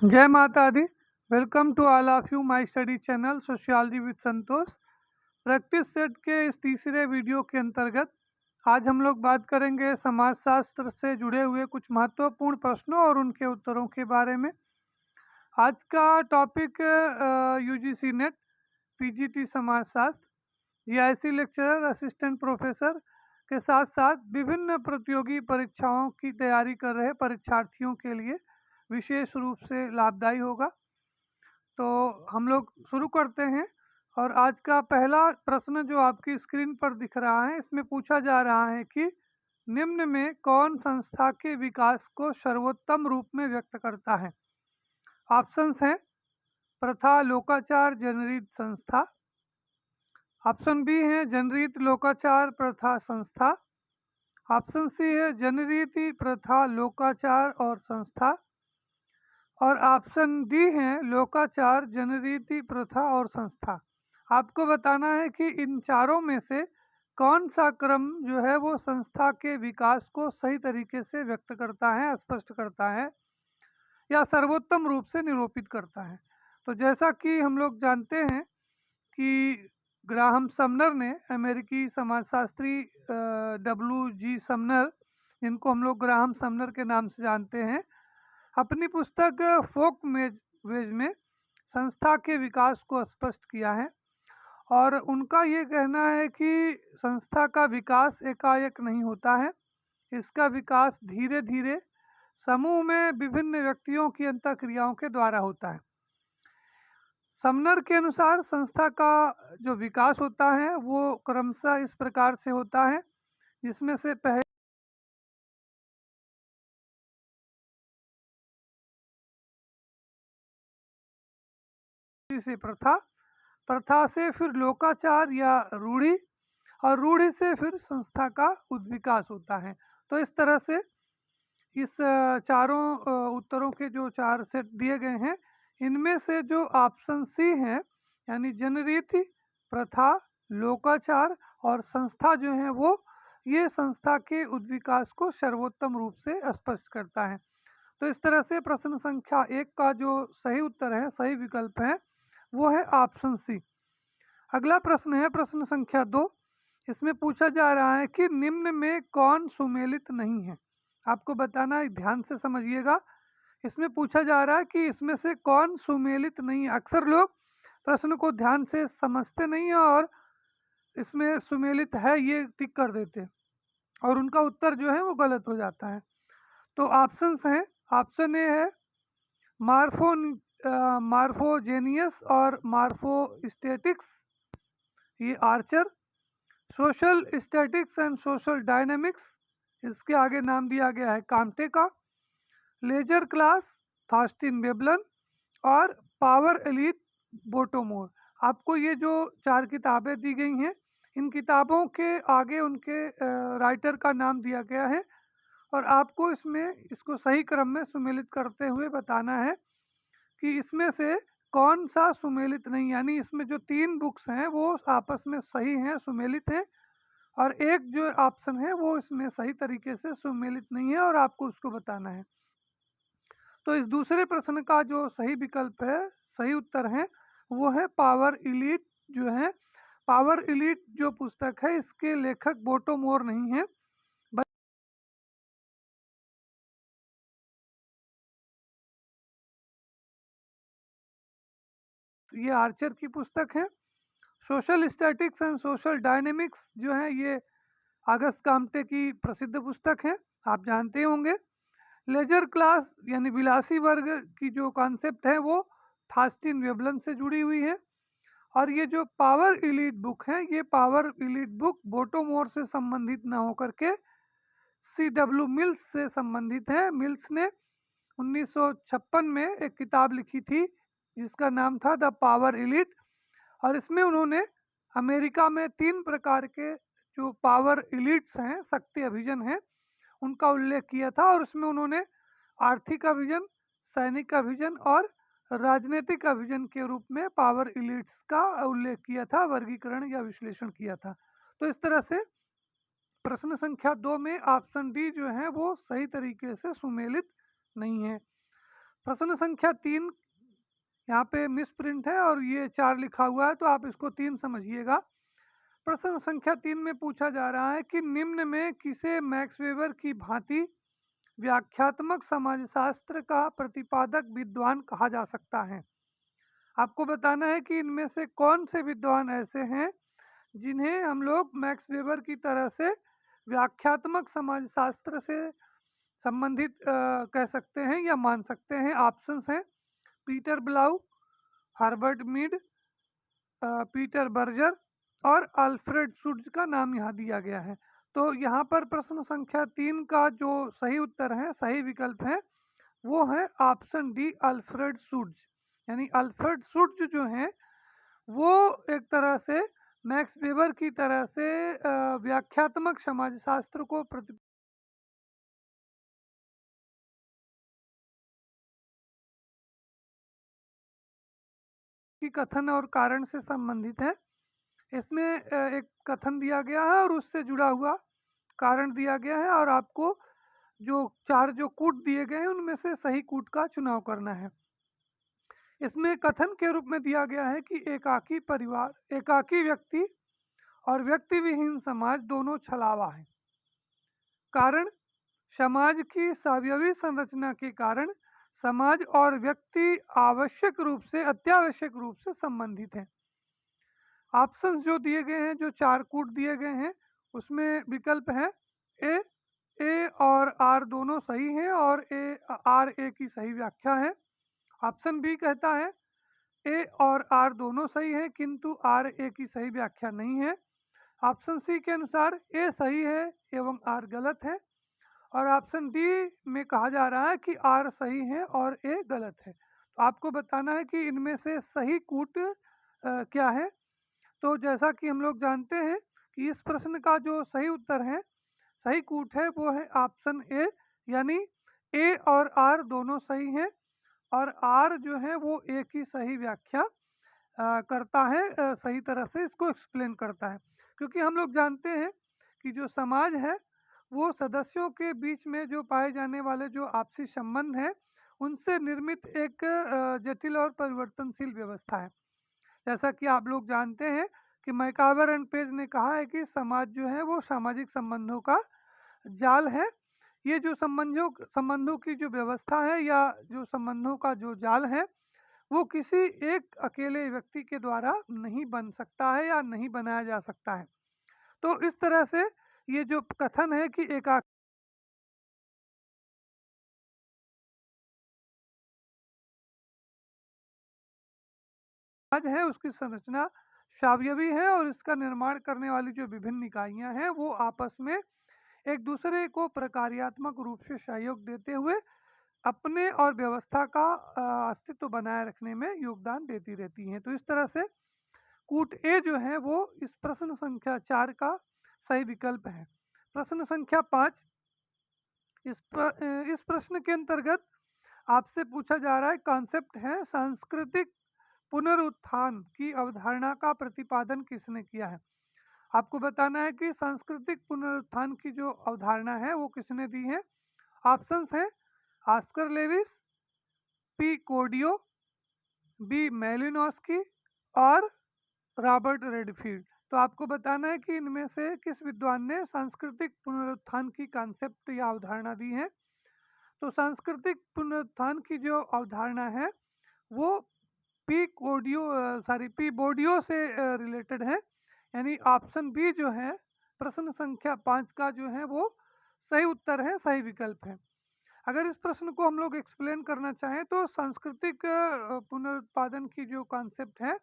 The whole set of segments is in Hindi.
जय माता दी। Welcome to all of you my study channel sociology with Santosh. Practice set के इस तीसरे वीडियो के अंतर्गत आज हम लोग बात करेंगे समाजशास्त्र से जुड़े हुए कुछ महत्वपूर्ण प्रश्नों और उनके उत्तरों के बारे में। आज का टॉपिक यूजीसी नेट पीजीटी समाजशास्त्र, जीआईसी लेक्चरर, असिस्टेंट प्रोफेसर के साथ साथ विभिन्न प्रतियोगी परीक्षाओं की तैयारी कर रहे परीक्षार्थियों के लिए विशेष रूप से लाभदायी होगा। तो हम लोग शुरू करते हैं। और आज का पहला प्रश्न जो आपकी स्क्रीन पर दिख रहा है, इसमें पूछा जा रहा है कि निम्न में कौन संस्था के विकास को सर्वोत्तम रूप में व्यक्त करता है। ऑप्शंस हैं प्रथा लोकाचार जनरीत संस्था, ऑप्शन बी है जनरीत लोकाचार प्रथा संस्था, ऑप्शन सी है जनरीति प्रथा लोकाचार और संस्था, और ऑप्शन डी है लोकाचार जनरीति प्रथा और संस्था। आपको बताना है कि इन चारों में से कौन सा क्रम जो है वो संस्था के विकास को सही तरीके से व्यक्त करता है, स्पष्ट करता है या सर्वोत्तम रूप से निरूपित करता है। तो जैसा कि हम लोग जानते हैं कि ग्राहम समनर ने, अमेरिकी समाजशास्त्री डब्ल्यू.जी. समनर, जिनको हम लोग ग्राहम समनर के नाम से जानते हैं, अपनी पुस्तक फोक वेज में संस्था के विकास को स्पष्ट किया है। और उनका ये कहना है कि संस्था का विकास एकाएक नहीं होता है, इसका विकास धीरे धीरे समूह में विभिन्न व्यक्तियों की अंतःक्रियाओं के द्वारा होता है। समनर के अनुसार संस्था का जो विकास होता है वो क्रमशः इस प्रकार से होता है, जिसमें से पहले से प्रथा से फिर लोकाचार या रूढ़ी, और रूढ़ी से फिर संस्था का उद्विकास होता है। तो इस तरह से इस चारों उत्तरों के जो चार सेट दिए गए हैं, इनमें से जो ऑप्शन सी है यानी जनरीति प्रथा लोकाचार और संस्था जो है वो ये संस्था के उद्विकास को सर्वोत्तम रूप से स्पष्ट करता है। तो इस तरह से प्रश्न संख्या 1 का जो सही उत्तर है, सही विकल्प है, वो है ऑप्शन सी। अगला प्रश्न है प्रश्न संख्या 2। इसमें पूछा जा रहा है कि निम्न में कौन सुमेलित नहीं है। आपको बताना है, ध्यान से समझिएगा। इसमें पूछा जा रहा है कि इसमें से कौन सुमेलित नहीं है। अक्सर लोग प्रश्न को ध्यान से समझते नहीं है और इसमें सुमेलित है ये टिक कर देते हैं और उनका उत्तर जो है वो गलत हो जाता है। तो ऑप्शंस हैं, ऑप्शन ए है मार्फोजेनियस और मार्फोस्टेटिक्स, ये Archer, social statics and social dynamics, इसके आगे नाम दिया गया है काम्टे का, लेजर क्लास थॉस्टिन वेबलन, और पावर एलीट बोटोमोर। आपको ये जो चार किताबें दी गई हैं, इन किताबों के आगे उनके राइटर का नाम दिया गया है और आपको इसमें इसको सही क्रम में सुमेलित करते हुए बताना है कि इसमें से कौन सा सुमेलित नहीं, यानी इसमें जो 3 बुक्स हैं वो आपस में सही हैं, सुमेलित हैं, और एक जो ऑप्शन है वो इसमें सही तरीके से सुमेलित नहीं है और आपको उसको बताना है। तो इस दूसरे प्रश्न का जो सही विकल्प है, सही उत्तर है, वो है पावर इलीट जो है। पावर इलीट जो पुस्तक है इसके लेखक बोटोमोर नहीं है, ये आर्चर की पुस्तक है। Social statics and social dynamics जो है ये अगस्त काम्टे की प्रसिद्ध पुस्तक है, आप जानते होंगे। लेजर क्लास यानी विलासी वर्ग की जो कॉन्सेप्ट है वो थॉस्टिन वेबलन से जुड़ी हुई है। और ये जो पावर इलीट बुक है, ये पावर इलीट बुक बोटोमोर से संबंधित न होकर के C.W. मिल्स से संबंधित है। मिल्स ने 1956 में एक किताब लिखी थी जिसका नाम था द पावर इलीट, और इसमें उन्होंने अमेरिका में 3 प्रकार के जो पावर इलीट्स हैं, शक्ति अभिजन हैं, उनका उल्लेख किया था। और उसमें उन्होंने आर्थिक अभिजन, सैनिक अभिजन और राजनीतिक अभिजन के रूप में पावर इलीट्स का उल्लेख किया था, वर्गीकरण या विश्लेषण किया था। तो इस तरह से प्रश्न संख्या 2 में ऑप्शन डी जो है वो सही तरीके से सुमेलित नहीं है। प्रश्न संख्या 3 यहाँ पे मिस प्रिंट है और ये 4 लिखा हुआ है, तो आप इसको 3 समझिएगा। प्रश्न संख्या 3 में पूछा जा रहा है कि निम्न में किसे मैक्स वेबर की भांति व्याख्यात्मक समाजशास्त्र का प्रतिपादक विद्वान कहा जा सकता है। आपको बताना है कि इनमें से कौन से विद्वान ऐसे हैं जिन्हें हम लोग मैक्स वेबर की तरह से व्याख्यात्मक समाजशास्त्र से संबंधित कह सकते हैं या मान सकते हैं। ऑप्शंस हैं Peter Blau, Herbert Mead, Peter Berger और अल्फ्रेड शुट्ज का नाम यहाँ दिया गया है। तो यहाँ पर प्रश्न संख्या 3 का जो सही उत्तर है, सही विकल्प है, वो है ऑप्शन डी अल्फ्रेड शुट्ज। यानी अल्फ्रेड शुट्ज जो हैं वो एक तरह से मैक्स वेबर की तरह से व्याख्यात्मक समाजशास्त्र को प्रति की कथन और कारण से संबंधित है। इसमें एक कथन दिया गया है और उससे जुड़ा हुआ कारण दिया गया है और आपको जो 4 जो कूट दिए गए हैं उनमें से सही कूट का चुनाव करना है। इसमें कथन के रूप में दिया गया है कि एकाकी परिवार, एकाकी व्यक्ति और व्यक्ति विहीन समाज दोनों छलावा है। कारण, समाज की सावयवी संरचना के कारण समाज और व्यक्ति आवश्यक रूप से, अत्यावश्यक रूप से संबंधित हैं। ऑप्शंस जो दिए गए हैं, जो 4 कूट दिए गए हैं, उसमें विकल्प है ए और आर दोनों सही हैं और आर ए की सही व्याख्या है। ऑप्शन बी कहता है ए और आर दोनों सही हैं किंतु आर ए की सही व्याख्या नहीं है। ऑप्शन सी के अनुसार ए सही है एवं आर गलत है और ऑप्शन डी में कहा जा रहा है कि आर सही है और ए गलत है। तो आपको बताना है कि इनमें से सही कूट क्या है। तो जैसा कि हम लोग जानते हैं कि इस प्रश्न का जो सही उत्तर है, सही कूट है, वो है ऑप्शन ए। यानी ए और आर दोनों सही हैं और आर जो है वो ए की सही व्याख्या करता है, सही तरह से इसको एक्सप्लेन करता है। क्योंकि हम लोग जानते हैं कि जो समाज है वो सदस्यों के बीच में जो पाए जाने वाले जो आपसी संबंध हैं उनसे निर्मित एक जटिल और परिवर्तनशील व्यवस्था है। जैसा कि आप लोग जानते हैं कि मैकावर एंड पेज ने कहा है कि समाज जो है वो सामाजिक संबंधों का जाल है। ये जो संबंधों की जो व्यवस्था है या जो संबंधों का जो जाल है वो किसी एक अकेले व्यक्ति के द्वारा नहीं बन सकता है या नहीं बनाया जा सकता है। तो इस तरह से ये जो कथन है कि एकाकी समाज है उसकी संरचना स्वावयवी है और इसका निर्माण करने वाली जो विभिन्न इकाइयां हैं वो आपस में एक दूसरे को प्रकार्यात्मक रूप से सहयोग देते हुए अपने और व्यवस्था का अस्तित्व बनाए रखने में योगदान देती रहती हैं। तो इस तरह से कूट ए जो है वो इस प्रश्न संख्या 4 का सही विकल्प है। प्रश्न संख्या 5, इस प्रश्न के अंतर्गत आपसे पूछा जा रहा है, कॉन्सेप्ट है सांस्कृतिक पुनरुत्थान की अवधारणा का प्रतिपादन किसने किया है। आपको बताना है कि सांस्कृतिक पुनरुत्थान की जो अवधारणा है वो किसने दी है। ऑप्शंस हैं ऑस्कर लेविस, पी कोडियो, बी मेलिनोस्की और रॉबर्ट रेडफील्ड। तो आपको बताना है कि इनमें से किस विद्वान ने सांस्कृतिक पुनरुत्थान की कॉन्सेप्ट या अवधारणा दी है। तो सांस्कृतिक पुनरुत्थान की जो अवधारणा है वो पी बोडियो से रिलेटेड है। यानी ऑप्शन बी जो है प्रश्न संख्या 5 का जो है वो सही उत्तर है, सही विकल्प है। अगर इस प्रश्न को हम लोग एक्सप्लेन करना चाहें तो सांस्कृतिक पुनरुत्पादन की जो कॉन्सेप्ट है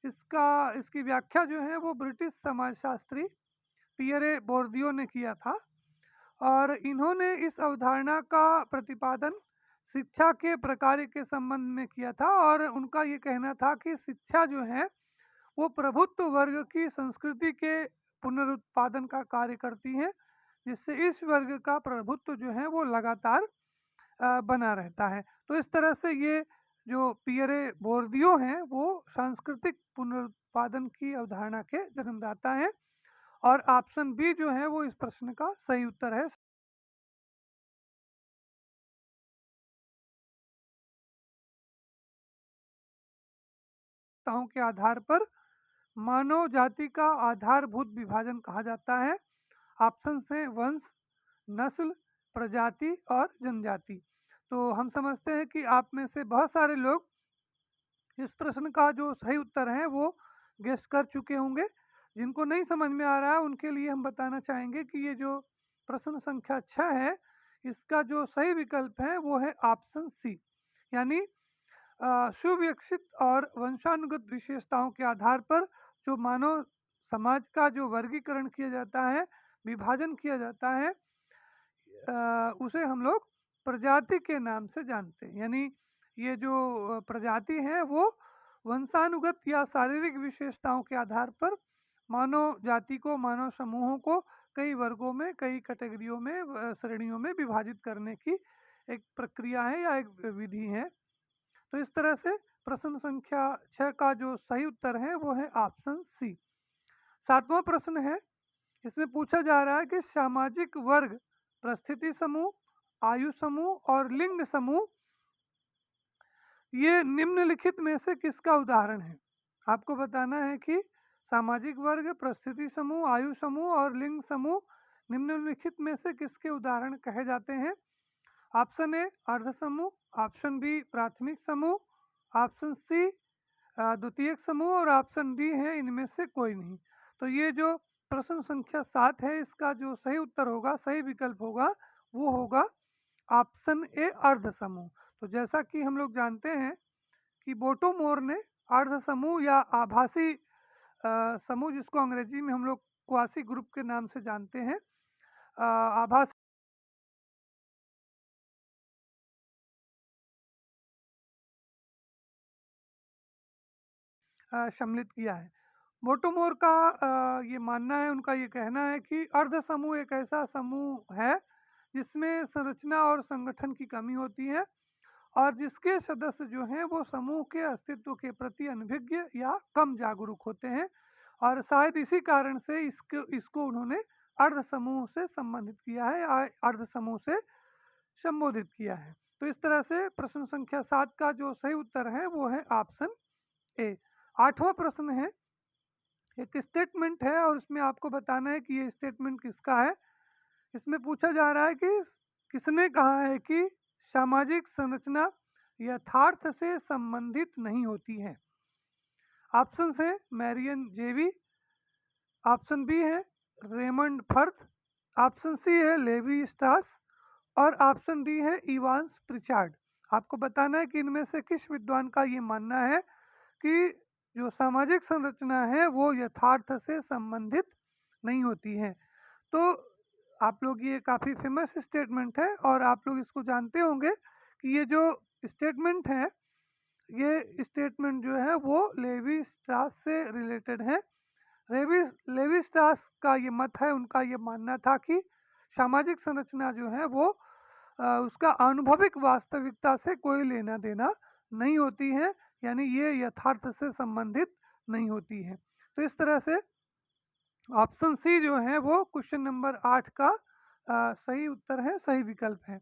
इसकी व्याख्या जो है वो ब्रिटिश समाजशास्त्री पियरे बोर्दियो ने किया था और इन्होंने इस अवधारणा का प्रतिपादन शिक्षा के प्रकार के संबंध में किया था और उनका ये कहना था कि शिक्षा जो है वो प्रभुत्व वर्ग की संस्कृति के पुनरुत्पादन का कार्य करती है, जिससे इस वर्ग का प्रभुत्व जो है वो लगातार बना रहता है। तो इस तरह से ये जो पियरे बोर्दियो हैं वो सांस्कृतिक पुनरुत्पादन की अवधारणा के जन्मदाता हैं और ऑप्शन बी जो है वो इस प्रश्न का सही उत्तर है। विशेषताओं के आधार पर मानव जाति का आधारभूत विभाजन कहा जाता है। ऑप्शन है वंश, नस्ल, प्रजाति और जनजाति। तो हम समझते हैं कि आप में से बहुत सारे लोग इस प्रश्न का जो सही उत्तर है वो गेस कर चुके होंगे। जिनको नहीं समझ में आ रहा है उनके लिए हम बताना चाहेंगे कि ये जो प्रश्न संख्या 6 है, इसका जो सही विकल्प है वो है ऑप्शन सी, यानी सुविकसित और वंशानुगत विशेषताओं के आधार पर जो मानव समाज का जो वर्गीकरण किया जाता है, विभाजन किया जाता है, उसे हम लोग प्रजाति के नाम से जानते हैं। यानी ये जो प्रजाति है वो वंशानुगत या शारीरिक विशेषताओं के आधार पर मानव जाति को, मानव समूहों को कई वर्गों में, कई कैटेगरियों में, श्रेणियों में विभाजित करने की एक प्रक्रिया है या एक विधि है। तो इस तरह से प्रश्न संख्या 6 का जो सही उत्तर है वो है ऑप्शन सी। 7वां प्रश्न है, इसमें पूछा जा रहा है कि सामाजिक वर्ग, परिस्थिति समूह, आयु समूह और लिंग समूह ये निम्नलिखित में से किसका उदाहरण है। आपको बताना है कि सामाजिक वर्ग, परिस्थिति समूह, आयु समूह और लिंग समूह निम्नलिखित में से किसके उदाहरण कहे जाते हैं। ऑप्शन ए अर्ध समूह, ऑप्शन बी प्राथमिक समूह, ऑप्शन सी द्वितीयक समूह और ऑप्शन डी है इनमें से कोई नहीं। तो ये जो प्रश्न संख्या 7 है, इसका जो सही उत्तर होगा, सही विकल्प होगा, वो होगा ऑप्शन ए अर्ध समूह। तो जैसा कि हम लोग जानते हैं कि बोटोमोर ने अर्ध समूह या आभासी समूह, जिसको अंग्रेजी में हम लोग क्वासी ग्रुप के नाम से जानते हैं, आभासी सम्मिलित किया है। बोटोमोर का ये मानना है, उनका ये कहना है कि अर्ध समूह एक ऐसा समूह है जिसमें संरचना और संगठन की कमी होती है और जिसके सदस्य जो हैं वो समूह के अस्तित्व के प्रति अनभिज्ञ या कम जागरूक होते हैं और शायद इसी कारण से इसको उन्होंने अर्ध समूह से संबंधित किया है या अर्ध समूह से संबोधित किया है। तो इस तरह से प्रश्न संख्या 7 का जो सही उत्तर है वो है ऑप्शन ए। 8वां प्रश्न है, एक स्टेटमेंट है और उसमें आपको बताना है कि ये स्टेटमेंट किसका है। इसमें पूछा जा रहा है कि किसने कहा है कि सामाजिक संरचना यथार्थ से संबंधित नहीं होती है। ऑप्शन है मैरियन जेवी, ऑप्शन बी है रेमंड फर्थ, ऑप्शन सी है लेवी स्ट्रास और ऑप्शन डी है इवांस प्रिचार्ड। आपको बताना है कि इनमें से किस विद्वान का ये मानना है कि जो सामाजिक संरचना है वो यथार्थ से संबंधित नहीं होती है। तो आप लोग, ये काफ़ी फेमस स्टेटमेंट है और आप लोग इसको जानते होंगे कि ये जो स्टेटमेंट है, ये स्टेटमेंट जो है वो लेवी स्ट्रास से रिलेटेड है। लेवी स्ट्रास का ये मत है, उनका ये मानना था कि सामाजिक संरचना जो है वो उसका आनुभविक वास्तविकता से कोई लेना देना नहीं होती है, यानी ये यथार्थ से संबंधित नहीं होती है। तो इस तरह से ऑप्शन सी जो है वो क्वेश्चन नंबर 8 का सही उत्तर है, सही विकल्प है।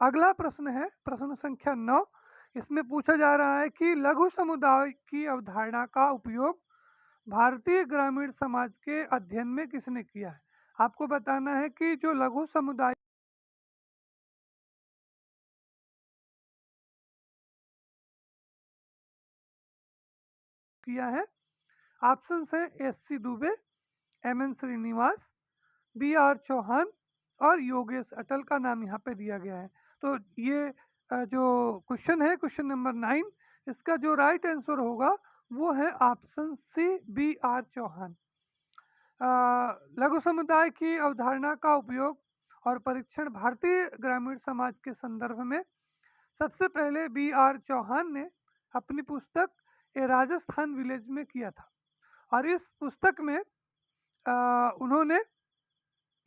अगला प्रश्न है प्रश्न संख्या 9। इसमें पूछा जा रहा है कि लघु समुदाय की अवधारणा का उपयोग भारतीय ग्रामीण समाज के अध्ययन में किसने किया है। आपको बताना है कि जो लघु समुदाय किया है। ऑप्शन है S C. Dube, M N. Srinivas, B R. Chauhan और योगेश अटल का नाम यहाँ पे दिया गया है। तो ये जो क्वेश्चन है, क्वेश्चन नंबर 9, इसका जो राइट आंसर होगा वो है ऑप्शन सी, बी.आर. चौहान। लघु समुदाय की अवधारणा का उपयोग और परीक्षण भारतीय ग्रामीण समाज के संदर्भ में सबसे पहले बी.आर. चौहान ने अपनी पुस्तक ए राजस्थान विलेज में किया था और इस पुस्तक में उन्होंने,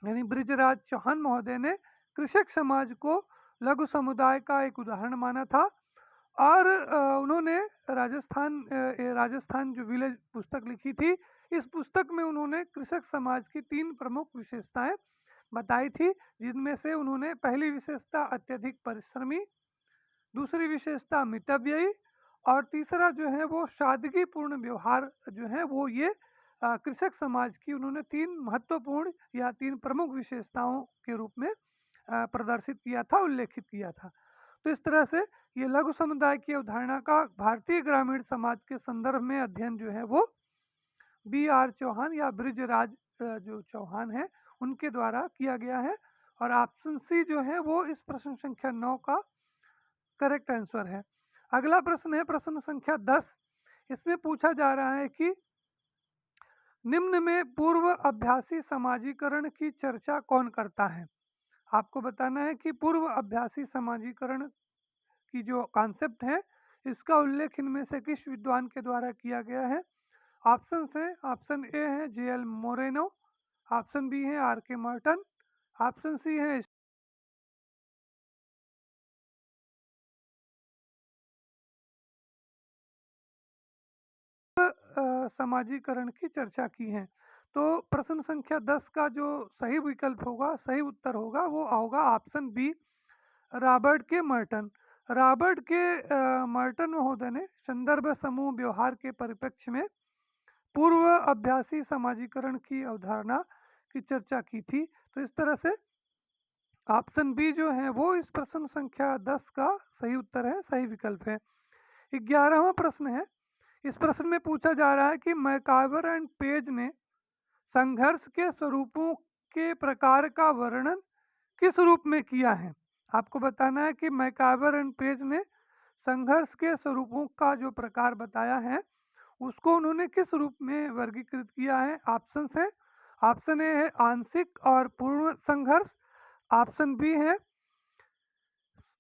यानी ब्रिजराज चौहान महोदय ने कृषक समाज को लघु समुदाय का एक उदाहरण माना था और उन्होंने राजस्थान जो विलेज पुस्तक लिखी थी, इस पुस्तक में उन्होंने कृषक समाज की 3 प्रमुख विशेषताएं बताई थी, जिनमें से उन्होंने पहली विशेषता अत्यधिक परिश्रमी, दूसरी विशेषता मितव्ययी और तीसरा जो है वो सादगीपूर्ण व्यवहार जो है वो ये कृषक समाज की उन्होंने 3 महत्वपूर्ण या 3 प्रमुख विशेषताओं के रूप में प्रदर्शित किया था, उल्लेखित किया था। तो इस तरह से ये लघु समुदाय की अवधारणा का भारतीय ग्रामीण समाज के संदर्भ में अध्ययन जो है वो बी.आर. चौहान या बृजराज जो चौहान हैं, उनके द्वारा किया गया है और ऑप्शन सी जो है वो इस प्रश्न संख्या 9 का करेक्ट आंसर है। अगला प्रश्न है प्रश्न संख्या 10। इसमें पूछा जा रहा है कि निम्न में पूर्व अभ्यासी समाजीकरण की चर्चा कौन करता है? आपको बताना है कि पूर्व अभ्यासी समाजीकरण की जो कॉन्सेप्ट है, इसका उल्लेख इनमें से किस विद्वान के द्वारा किया गया है? ऑप्शंस हैं, ऑप्शन ए है जे.एल. मोरेनो, ऑप्शन बी है आर.के. मार्टन, ऑप्शन सी है समाजीकरण की चर्चा की है। तो प्रश्न संख्या 10 का जो सही विकल्प होगा, सही उत्तर होगा, वो होगा ऑप्शन बी रॉबर्ट के मर्टन। रॉबर्ट के मर्टन महोदय ने संदर्भ समूह व्यवहार के परिप्रेक्ष्य में पूर्व अभ्यासी समाजीकरण की अवधारणा की चर्चा की थी। तो इस तरह से ऑप्शन बी जो है वो इस प्रश्न संख्या 10 का सही उत्तर है, सही विकल्प है। 11वां प्रश्न है। इस प्रश्न में पूछा जा रहा है कि मैकावर एंड पेज ने संघर्ष के स्वरूपों के प्रकार का वर्णन किस रूप में किया है? आपको बताना है कि मैकावर एंड पेज ने संघर्ष के स्वरूपों का जो प्रकार बताया है, उसको उन्होंने किस रूप में वर्गीकृत किया है? ऑप्शंस है, ऑप्शन ए है आंशिक और पूर्ण संघर्ष, ऑप्शन बी है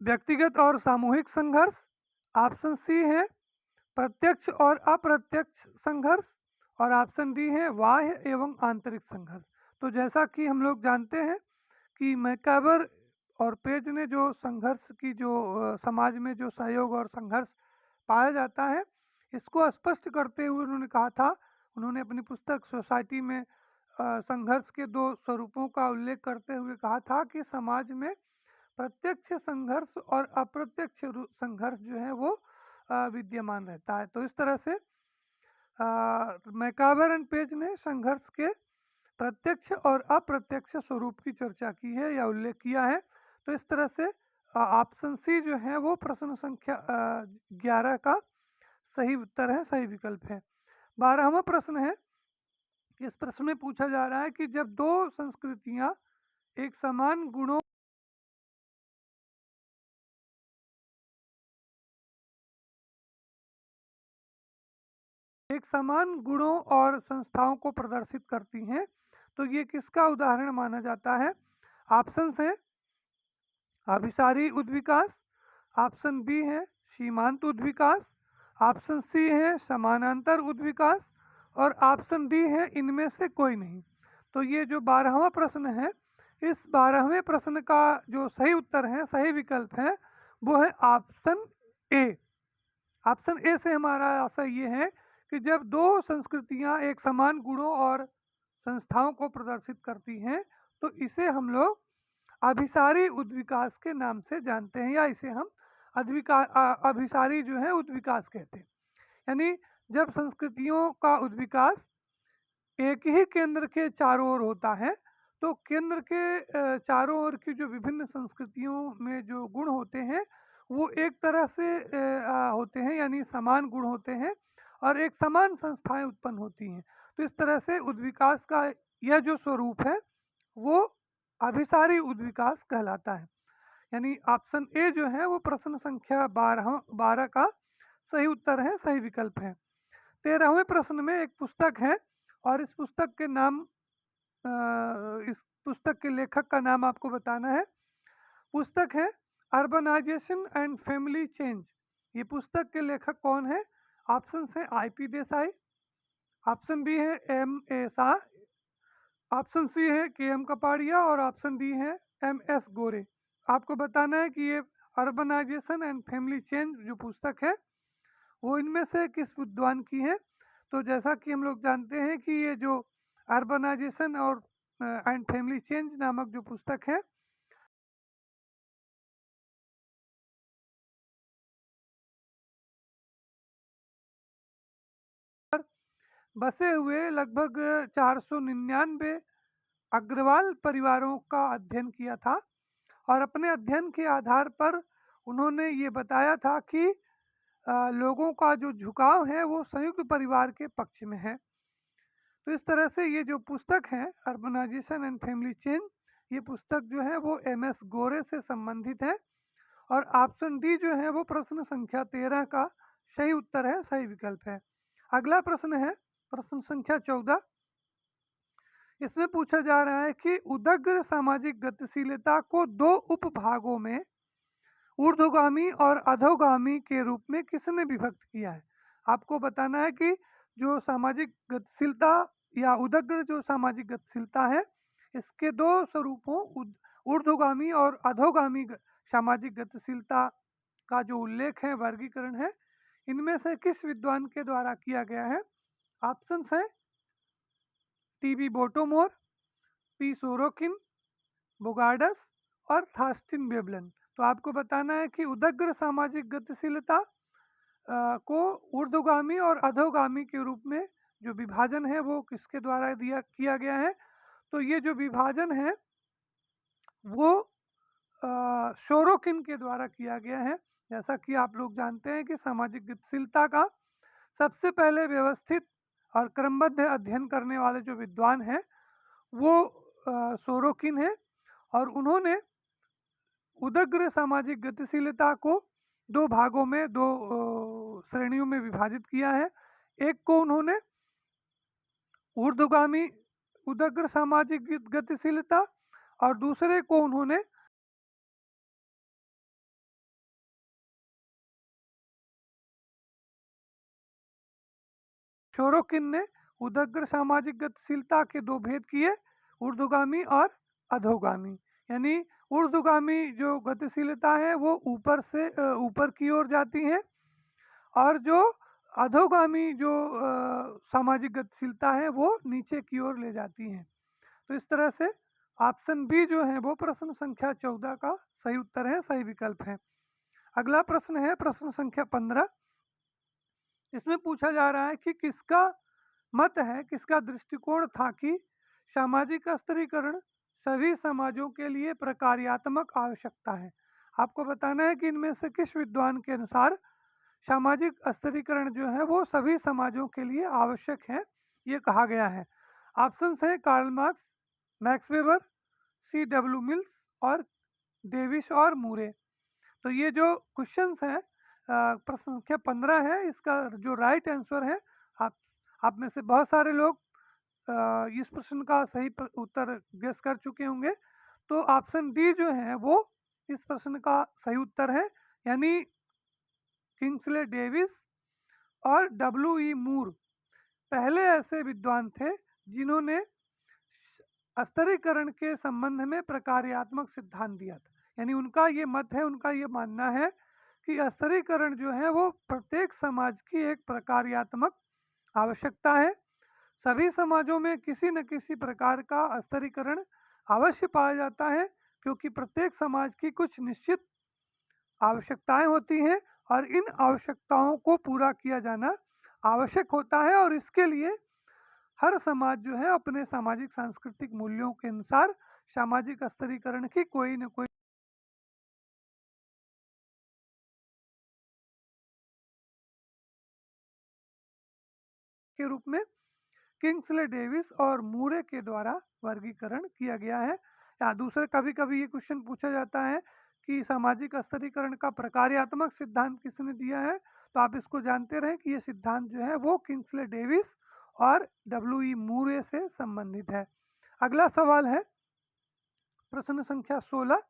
व्यक्तिगत और सामूहिक संघर्ष, ऑप्शन सी है प्रत्यक्ष और अप्रत्यक्ष संघर्ष और ऑप्शन डी है बाह्य एवं आंतरिक संघर्ष। तो जैसा कि हम लोग जानते हैं कि मैकावर और पेज ने जो संघर्ष की जो समाज में जो सहयोग और संघर्ष पाया जाता है, इसको स्पष्ट करते हुए उन्होंने कहा था, उन्होंने अपनी पुस्तक सोसाइटी में संघर्ष के 2 स्वरूपों का उल्लेख करते हुए कहा था कि समाज में प्रत्यक्ष संघर्ष और अप्रत्यक्ष संघर्ष जो है वो विद्यमान रहता है। तो इस तरह से मैकावर एंड पेज ने संघर्ष के प्रत्यक्ष और अप्रत्यक्ष स्वरूप की चर्चा की है या उल्लेख किया है। तो इस तरह से ऑप्शन सी जो है वो प्रश्न संख्या 11 का सही उत्तर है, सही विकल्प है। 12वां प्रश्न है। इस प्रश्न में पूछा जा रहा है कि जब 2 संस्कृतियां एक समान गुणों और संस्थाओं को प्रदर्शित करती हैं, तो ये किसका उदाहरण माना जाता है? ऑप्शंस हैं अभिसारी उद्विकास, ऑप्शन बी है सीमांत उद्विकास, ऑप्शन सी है समानांतर उद्विकास और ऑप्शन डी है इनमें से कोई नहीं। तो ये जो 12वां प्रश्न है, इस 12वें प्रश्न का जो सही उत्तर है, सही विकल्प है, वो है ऑप्शन ए। ऑप्शन ए से हमारा आशय ये है कि जब 2 संस्कृतियां एक समान गुणों और संस्थाओं को प्रदर्शित करती हैं, तो इसे हम लोग अभिसारी उद्विकास के नाम से जानते हैं या इसे हम अभिसारी जो है उद्विकास कहते हैं। यानी जब संस्कृतियों का उद्विकास एक ही केंद्र के चारों ओर होता है, तो केंद्र के चारों ओर की जो विभिन्न संस्कृतियों में जो गुण होते हैं, वो एक तरह से होते हैं, यानी समान गुण होते हैं और एक समान संस्थाएं उत्पन्न होती हैं। तो इस तरह से उद्विकास का यह जो स्वरूप है, वो अभिसारी उद्विकास कहलाता है। यानी ऑप्शन ए जो है वो प्रश्न संख्या 12 का सही उत्तर है, सही विकल्प है। 13वें प्रश्न में एक पुस्तक है और इस पुस्तक के नाम इस पुस्तक के लेखक का नाम आपको बताना है। पुस्तक है अर्बनाइजेशन एंड फैमिली चेंज। ये पुस्तक के लेखक कौन है? ऑप्शन है आई.पी. देसाई, ऑप्शन बी है M.A. शाह, ऑप्शन सी है के.एम. कपाड़िया और ऑप्शन डी है M.S. गोरे। आपको बताना है कि ये अर्बनाइजेशन एंड फैमिली चेंज जो पुस्तक है, वो इनमें से किस विद्वान की है? तो जैसा कि हम लोग जानते हैं कि ये जो अर्बनाइजेशन और एंड फैमिली चेंज नामक जो पुस्तक है, बसे हुए लगभग 499 अग्रवाल परिवारों का अध्ययन किया था और अपने अध्ययन के आधार पर उन्होंने ये बताया था कि लोगों का जो झुकाव है वो संयुक्त परिवार के पक्ष में है। तो इस तरह से ये जो पुस्तक है अर्बनाइजेशन एंड फैमिली चेंज, ये पुस्तक जो है वो एम.एस. गोरे से संबंधित है और ऑप्शन डी जो है वो प्रश्न संख्या 13 का सही उत्तर है, सही विकल्प है। अगला प्रश्न है प्रश्न संख्या 14। इसमें पूछा जा रहा है कि उदग्र सामाजिक गतिशीलता को दो उपभागों में ऊर्ध्वगामी और अधोगामी के रूप में किसने विभक्त किया है। आपको बताना है कि जो सामाजिक गतिशीलता या उदग्र जो सामाजिक गतिशीलता है, इसके दो स्वरूपों ऊर्ध्वगामी और अधोगामी सामाजिक गतिशीलता का जो उल्लेख है, वर्गीकरण है, इनमें से किस विद्वान के द्वारा किया गया है। ऑप्शंस हैं टी.बी. बोटोमोर, पी. सोरोकिन, बोगार्डस और थास्टिन वेबलन। तो आपको बताना है कि उदग्र सामाजिक गतिशीलता को ऊर्ध्वगामी और अधोगामी के रूप में जो विभाजन है वो किसके द्वारा किया गया है। तो ये जो विभाजन है वो सोरोकिन के द्वारा किया गया है। जैसा कि आप लोग जानते हैं कि सामाजिक गतिशीलता का सबसे पहले व्यवस्थित और क्रमबद्ध अध्ययन करने वाले जो विद्वान हैं वो सोरोकिन है और उन्होंने उदग्र सामाजिक गतिशीलता को दो भागों में, दो श्रेणियों में विभाजित किया है। एक को उन्होंने ऊर्ध्वगामी उदग्र सामाजिक गतिशीलता और दूसरे को उन्होंने सोरोकिन ने उदग्र सामाजिक गतिशीलता के दो भेद किए, ऊर्ध्वगामी और अधोगामी। यानी ऊर्ध्वगामी जो गतिशीलता है वो ऊपर से ऊपर की ओर जाती है और जो अधोगामी जो सामाजिक गतिशीलता है वो नीचे की ओर ले जाती हैं। तो इस तरह से ऑप्शन बी जो है वो प्रश्न संख्या 14 का सही उत्तर है, सही विकल्प है। अगला प्रश्न है प्रश्न संख्या 15। इसमें पूछा जा रहा है कि किसका मत है, किसका दृष्टिकोण था कि सामाजिक स्तरीकरण सभी समाजों के लिए प्रकार्यात्मक आवश्यकता है। आपको बताना है कि इनमें से किस विद्वान के अनुसार सामाजिक स्तरीकरण जो है वो सभी समाजों के लिए आवश्यक है, ये कहा गया है। ऑप्शंस हैं Karl Marx, Max Weber, C.W. Mills और डेविस और मूरे। तो ये जो क्वेश्चंस हैं प्रश्न संख्या 15 है, इसका जो राइट आंसर है, आप में से बहुत सारे लोग इस प्रश्न का सही उत्तर गेस कर चुके होंगे। तो ऑप्शन डी जो है वो इस प्रश्न का सही उत्तर है, यानी किंग्सले डेविस और W.E. मूर पहले ऐसे विद्वान थे जिन्होंने स्तरीकरण के संबंध में प्रकार्यात्मक सिद्धांत दिया था। यानी उनका ये मत है, उनका ये मानना है कि स्तरीकरण जो है वो प्रत्येक समाज की एक प्रकार्यात्मक आवश्यकता है। सभी समाजों में किसी न किसी प्रकार का स्तरीकरण अवश्य पाया जाता है, क्योंकि प्रत्येक समाज की कुछ निश्चित आवश्यकताएं होती हैं और इन आवश्यकताओं को पूरा किया जाना आवश्यक होता है और इसके लिए हर समाज जो है अपने सामाजिक सांस्कृतिक मूल्यों के अनुसार सामाजिक स्तरीकरण की कोई न कोई के रूप में किंग्सले डेविस और मूरे के द्वारा वर्गीकरण किया गया है। या दूसरे कभी कभी ये क्वेश्चन पूछा जाता है कि सामाजिक स्तरीकरण का प्रकार्यात्मक सिद्धांत किसने दिया है, तो आप इसको जानते रहें कि ये सिद्धांत जो है वो किंग्सले डेविस और W.E. मूरे से संबंधित है। अगला सवाल है प्रश्न संख्या 16।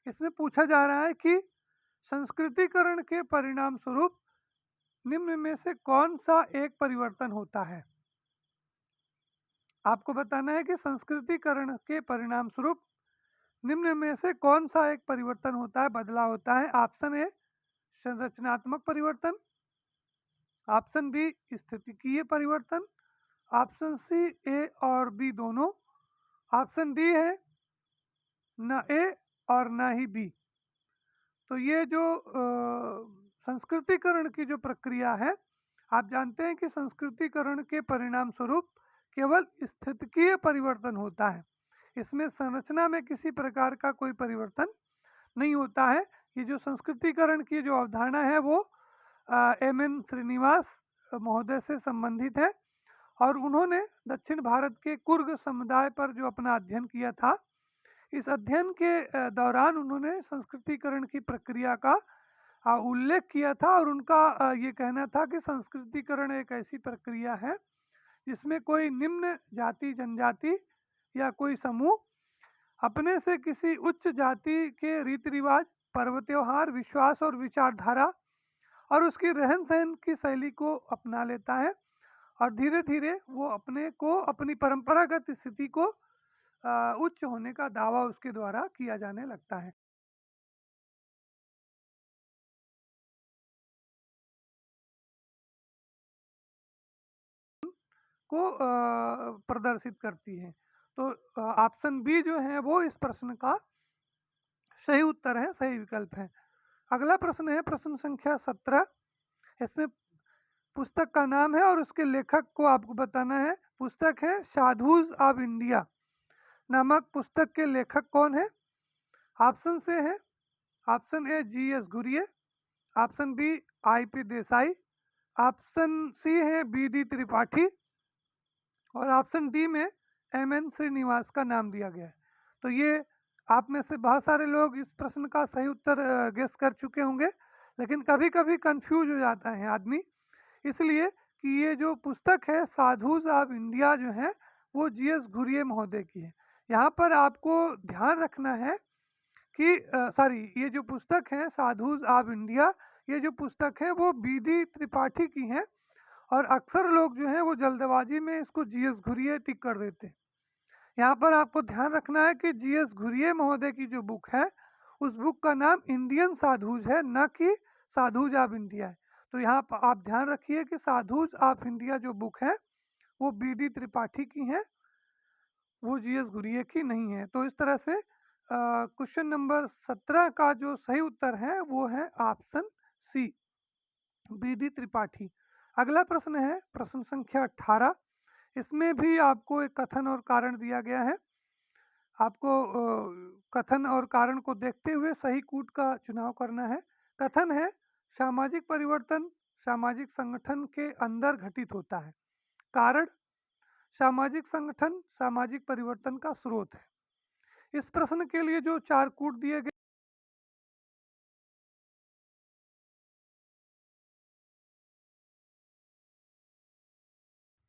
इसमें पूछा जा रहा है कि संस्कृतिकरण के परिणाम स्वरूप निम्न में से कौन सा एक परिवर्तन होता है। आपको बताना है कि संस्कृतिकरण के परिणाम स्वरूप निम्न में से कौन सा एक परिवर्तन होता है, बदलाव होता है। ऑप्शन ए संरचनात्मक परिवर्तन, ऑप्शन बी स्थितिकीय परिवर्तन, ऑप्शन सी ए और बी दोनों, ऑप्शन डी है न ए और न ही बी। तो ये जो संस्कृतिकरण की जो प्रक्रिया है, आप जानते हैं कि संस्कृतिकरण के परिणाम स्वरूप केवल स्थितिकीय परिवर्तन होता है, इसमें संरचना में किसी प्रकार का कोई परिवर्तन नहीं होता है। ये जो संस्कृतिकरण की जो अवधारणा है वो एम.एन. श्रीनिवास महोदय से संबंधित है और उन्होंने दक्षिण भारत के कुर्ग समुदाय पर जो अपना अध्ययन किया था, इस अध्ययन के दौरान उन्होंने संस्कृतिकरण की प्रक्रिया का उल्लेख किया था और उनका ये कहना था कि संस्कृतिकरण एक ऐसी प्रक्रिया है जिसमें कोई निम्न जाति जनजाति या कोई समूह अपने से किसी उच्च जाति के रीति रिवाज, पर्व त्योहार, विश्वास और विचारधारा और उसकी रहन सहन की शैली को अपना लेता है और धीरे धीरे वो अपने को अपनी परंपरागत स्थिति को उच्च होने का दावा उसके द्वारा किया जाने लगता है। को प्रदर्शित करती है। तो ऑप्शन बी जो है वो इस प्रश्न का सही उत्तर है, सही विकल्प है। अगला प्रश्न है प्रश्न संख्या 17। इसमें पुस्तक का नाम है और उसके लेखक को आपको बताना है। पुस्तक है साधुज ऑफ इंडिया नामक पुस्तक के लेखक कौन है? ऑप्शन से है, option A G S. Ghurye, option B I P. Desai, option C है बी.डी. त्रिपाठी और ऑप्शन डी में एम.एन. श्रीनिवास का नाम दिया गया है। तो ये आप में से बहुत सारे लोग इस प्रश्न का सही उत्तर गेस कर चुके होंगे, लेकिन कभी कभी कंफ्यूज हो जाता है आदमी, इसलिए कि ये जो पुस्तक है साधुज ऑफ इंडिया जो है वो जी.एस. घुरिये महोदय की है। यहाँ पर आपको ध्यान रखना है कि ये जो पुस्तक है साधुज ऑफ इंडिया, ये जो पुस्तक है वो बी.डी. त्रिपाठी की है और अक्सर लोग जो है वो जल्दबाजी में इसको जी.एस. घुरिये टिक कर देते हैं। यहाँ पर आपको ध्यान रखना है कि जी.एस. घुरिये महोदय की जो बुक है उस बुक का नाम इंडियन साधुज है, न कि साधुज ऑफ इंडिया है। तो यहाँ पर आप ध्यान रखिए कि साधुज ऑफ इंडिया जो बुक है वो बी.डी. त्रिपाठी की है, वो जी.एस. घुरिये की नहीं है। तो इस तरह से क्वेश्चन नंबर 17 का जो सही उत्तर है वो है ऑप्शन सी, बी.डी. त्रिपाठी। अगला प्रश्न है प्रश्न संख्या 18। इसमें भी आपको एक कथन और कारण दिया गया है। आपको कथन और कारण को देखते हुए सही कूट का चुनाव करना है। कथन है सामाजिक परिवर्तन सामाजिक संगठन के अंदर घटित होता है। कारण सामाजिक संगठन सामाजिक परिवर्तन का स्रोत है। इस प्रश्न के लिए जो 4 कूट दिए गए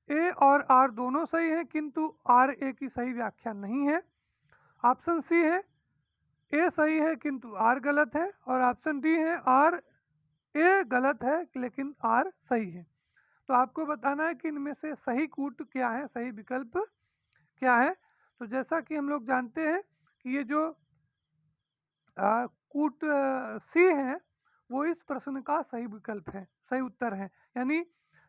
ए और आर दोनों सही हैं, किंतु आर ए की सही व्याख्या नहीं है। ऑप्शन सी है ए सही है किंतु आर गलत है और ऑप्शन डी है आर ए गलत है लेकिन आर सही है। तो आपको बताना है कि इनमें से सही कूट क्या है, सही विकल्प क्या है। तो जैसा कि हम लोग जानते हैं कि ये जो कूट सी है वो इस प्रश्न का सही विकल्प है, सही उत्तर है। यानी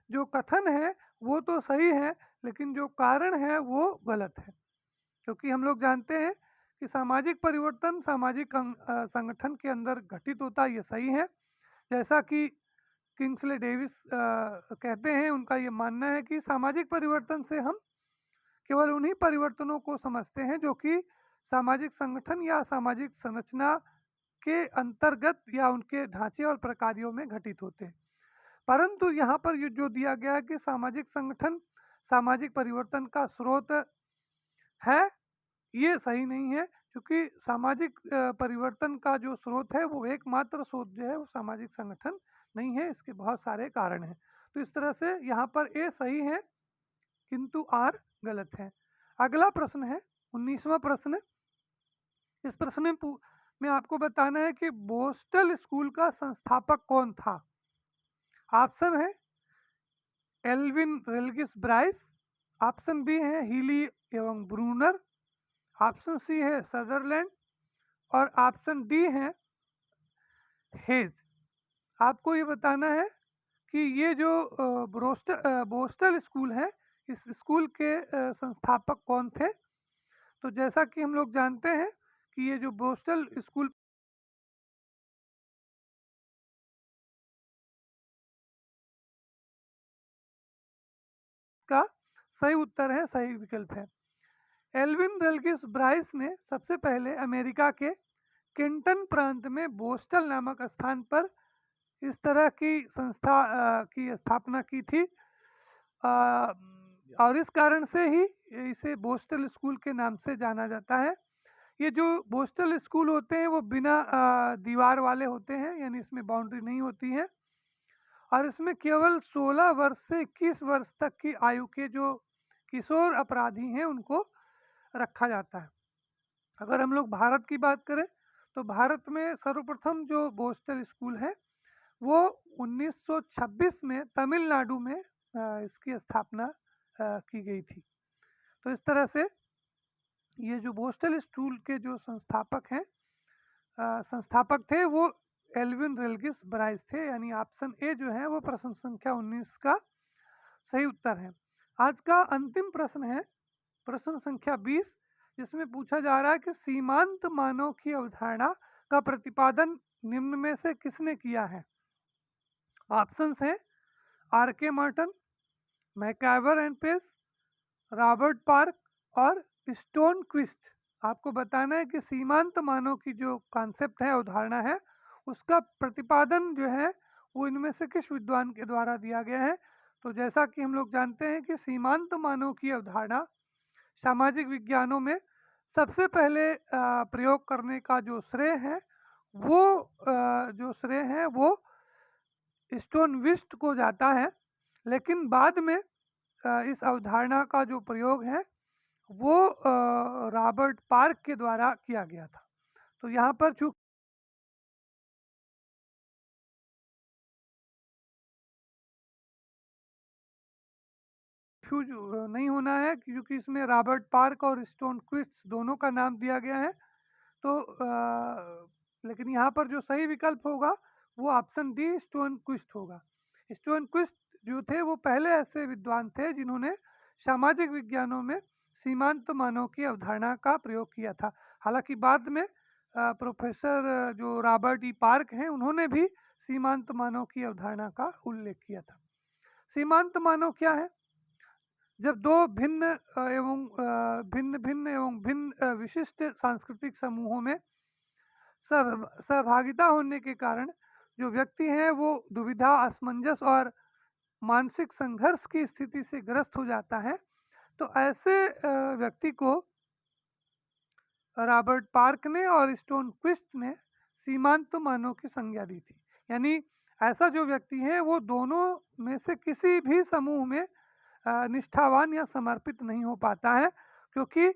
जो कथन है वो तो सही है लेकिन जो कारण है वो गलत है, क्योंकि हम लोग जानते हैं कि सामाजिक परिवर्तन सामाजिक संगठन के अंदर घटित होता है, ये सही है। जैसा कि किंग्सले डेविस कहते हैं, उनका ये मानना है कि सामाजिक परिवर्तन से हम केवल उन्हीं परिवर्तनों को समझते हैं जो कि सामाजिक संगठन या सामाजिक संरचना के अंतर्गत या उनके ढांचे और प्रकारों में घटित होते हैं। परंतु यहाँ पर ये जो दिया गया है कि सामाजिक संगठन सामाजिक परिवर्तन का स्रोत है, ये सही नहीं है, क्योंकि सामाजिक परिवर्तन का जो स्रोत है वो एकमात्र स्रोत जो है वो सामाजिक संगठन नहीं है, इसके बहुत सारे कारण हैं। तो इस तरह से यहाँ पर ए सही है किंतु आर गलत है। अगला प्रश्न है 19वां प्रश्न। इस प्रश्न में आपको बताना है कि बोस्टल स्कूल का संस्थापक कौन था। ऑप्शन है एल्विन रेलगिस ब्राइस, ऑप्शन बी है हीली एवं ब्रूनर, ऑप्शन सी है सदरलैंड और ऑप्शन डी है हेज। आपको ये बताना है कि ये जो बोस्टल स्कूल है इस स्कूल के संस्थापक कौन थे। तो जैसा कि हम लोग जानते हैं कि ये जो बोस्टल स्कूल सही उत्तर है, सही विकल्प है। एल्विन रेलगिस ब्राइस ने सबसे पहले अमेरिका के केंटन प्रांत में बोस्टल नामक स्थान पर इस तरह की संस्था की स्थापना की थी। और इस कारण से ही इसे बोस्टल स्कूल के नाम से जाना जाता है। ये जो बोस्टल स्कूल होते हैं वो बिना दीवार वाले होते हैं, यानी इसमें बाउंड्री नहीं होती है, और इसमें केवल 16 वर्ष से 21 वर्ष तक की आयु के जो किशोर अपराधी हैं उनको रखा जाता है। अगर हम लोग भारत की बात करें तो भारत में सर्वप्रथम जो बोस्टल स्कूल है वो 1926 में तमिलनाडु में इसकी स्थापना की गई थी। तो इस तरह से ये जो बोस्टल स्कूल के जो संस्थापक थे वो एल्विन रेलगिस ब्राइस थे, यानी ऑप्शन ए जो है वो प्रश्न संख्या 19 का सही उत्तर है। आज का अंतिम प्रश्न है प्रश्न संख्या 20, जिसमें पूछा जा रहा है कि सीमांत मानव की अवधारणा का प्रतिपादन निम्न में से किसने किया है। ऑप्शंस हैं R K Merton, MacIver and Page, Robert Park और स्टोन क्विस्ट। आपको बताना है कि सीमांत मानव की जो कॉन्सेप्ट है, अवधारणा है, उसका प्रतिपादन जो है वो इनमें से किस विद्वान के द्वारा दिया गया है। तो जैसा कि हम लोग जानते हैं कि सीमांत मानव की अवधारणा सामाजिक विज्ञानों में सबसे पहले प्रयोग करने का जो श्रेय है वो स्टोन विस्ट को जाता है, लेकिन बाद में इस अवधारणा का जो प्रयोग है वो रॉबर्ट पार्क के द्वारा किया गया था। तो यहाँ पर चूंकि फ्यूज नहीं होना है, क्योंकि इसमें रॉबर्ट पार्क और स्टोन क्विस्ट दोनों का नाम दिया गया है। तो लेकिन यहाँ पर जो सही विकल्प होगा वो ऑप्शन डी स्टोन क्विस्ट होगा। स्टोन क्विस्ट जो थे वो पहले ऐसे विद्वान थे जिन्होंने सामाजिक विज्ञानों में सीमांत मानव की अवधारणा का प्रयोग किया था। हालांकि बाद में प्रोफेसर जो रॉबर्ट ई पार्क हैं उन्होंने भी सीमांत मानव की अवधारणा का उल्लेख किया था। सीमांत मानव क्या है? जब दो भिन्न विशिष्ट सांस्कृतिक समूहों में सहभागिता होने के कारण जो व्यक्ति हैं वो दुविधा, असमंजस और मानसिक संघर्ष की स्थिति से ग्रस्त हो जाता है, तो ऐसे व्यक्ति को रॉबर्ट पार्क ने और स्टोन क्विस्ट ने सीमांत मानव की संज्ञा दी थी। यानी ऐसा जो व्यक्ति है वो दोनों में से किसी भी समूह में निष्ठावान या समर्पित नहीं हो पाता है, क्योंकि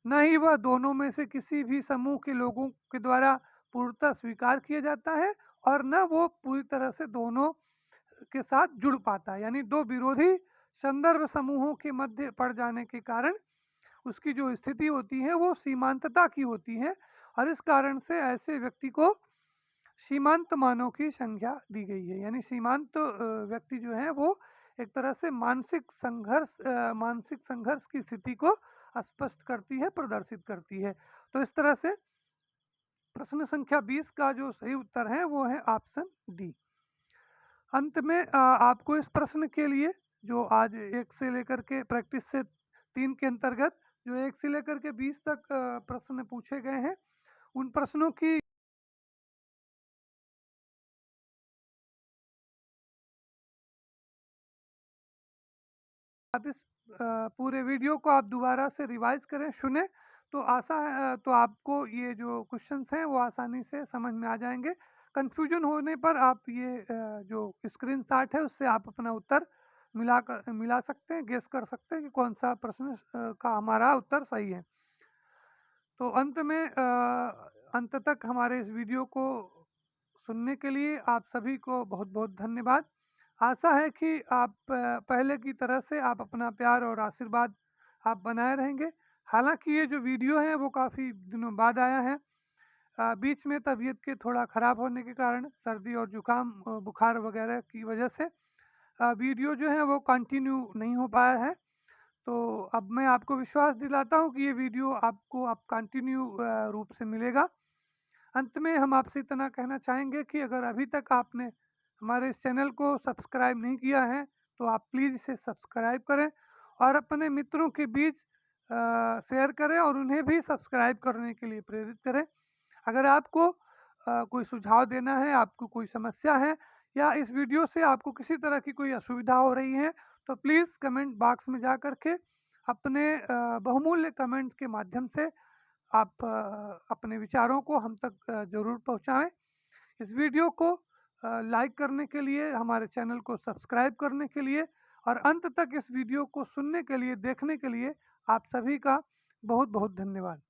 न ही वह दोनों में से किसी भी समूह के लोगों के द्वारा पूर्णतः स्वीकार किया जाता है और न वो पूरी तरह से दोनों के साथ जुड़ पाता है। यानी दो विरोधी संदर्भ समूहों के मध्य पड़ जाने के कारण उसकी जो स्थिति होती है वो सीमांतता की होती है, और इस कारण से ऐसे व्यक्ति को सीमांत मानव की संज्ञा दी गई है। यानी सीमांत व्यक्ति जो है वो एक तरह से मानसिक संघर्ष की स्थिति को स्पष्ट करती है, प्रदर्शित करती है। तो इस तरह से प्रश्न संख्या 20 का जो सही उत्तर है वो है ऑप्शन डी। अंत में आपको इस प्रश्न के लिए जो आज 1 से लेकर के प्रैक्टिस से 3 के अंतर्गत जो 1 से लेकर के 20 तक प्रश्न पूछे गए हैं, उन प्रश्नों की आप इस पूरे वीडियो को आप दोबारा से रिवाइज करें, सुने, तो तो आपको ये जो क्वेश्चंस हैं वो आसानी से समझ में आ जाएंगे। कन्फ्यूजन होने पर आप ये जो स्क्रीनशॉट है उससे आप अपना उत्तर मिला सकते हैं, गेस कर सकते हैं कि कौन सा प्रश्न का हमारा उत्तर सही है। तो अंत तक हमारे इस वीडियो को सुनने के लिए आप सभी को बहुत बहुत धन्यवाद। आशा है कि आप पहले की तरह से आप अपना प्यार और आशीर्वाद आप बनाए रहेंगे। हालांकि ये जो वीडियो है वो काफ़ी दिनों बाद आया है, बीच में तबीयत के थोड़ा ख़राब होने के कारण, सर्दी और जुकाम बुखार वगैरह की वजह से वीडियो जो है वो कंटिन्यू नहीं हो पाया है। तो अब मैं आपको विश्वास दिलाता हूँ कि ये वीडियो आपको अब कंटिन्यू रूप से मिलेगा। अंत में हम आपसे इतना कहना चाहेंगे कि अगर अभी तक आपने हमारे इस चैनल को सब्सक्राइब नहीं किया है तो आप प्लीज़ इसे सब्सक्राइब करें और अपने मित्रों के बीच शेयर करें और उन्हें भी सब्सक्राइब करने के लिए प्रेरित करें। अगर आपको कोई सुझाव देना है, आपको कोई समस्या है या इस वीडियो से आपको किसी तरह की कोई असुविधा हो रही है, तो प्लीज़ कमेंट बॉक्स में जा कर के अपने बहुमूल्य कमेंट्स के माध्यम से आप अपने विचारों को हम तक ज़रूर पहुँचाएँ। इस वीडियो को लाइक करने के लिए, हमारे चैनल को सब्सक्राइब करने के लिए और अंत तक इस वीडियो को सुनने के लिए, देखने के लिए आप सभी का बहुत-बहुत धन्यवाद।